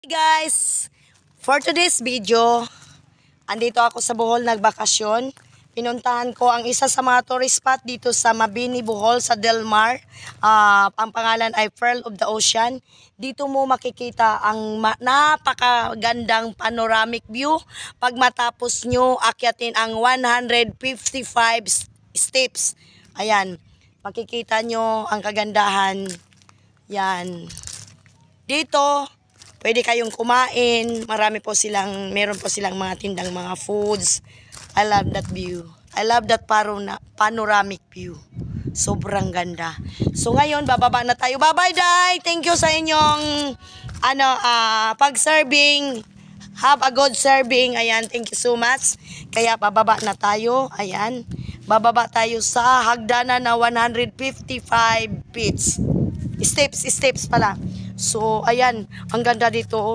Guys, for today's video, andito ako sa Bohol nagbakasyon. Pinuntahan ko ang isa sa mga tourist spot dito sa Mabini, Bohol sa Del Mar. Ang pangalan ay Pearl of the Ocean. Dito mo makikita ang napakagandang panoramic view pag matapos nyo akyatin ang 155 steps. Ayan, makikita nyo ang kagandahan. Yan. Dito, pwede kayong kumain. Meron po silang mga tindang mga foods. I love that view. I love that panoramic view. Sobrang ganda. So ngayon, bababa na tayo. Bye-bye, Day! Thank you sa inyong pag-serving. Have a good serving. Ayan, thank you so much. Kaya bababa na tayo. Ayan. Bababa tayo sa hagdanan na 155 feet. Steps pala. So, ayan. Ang ganda dito.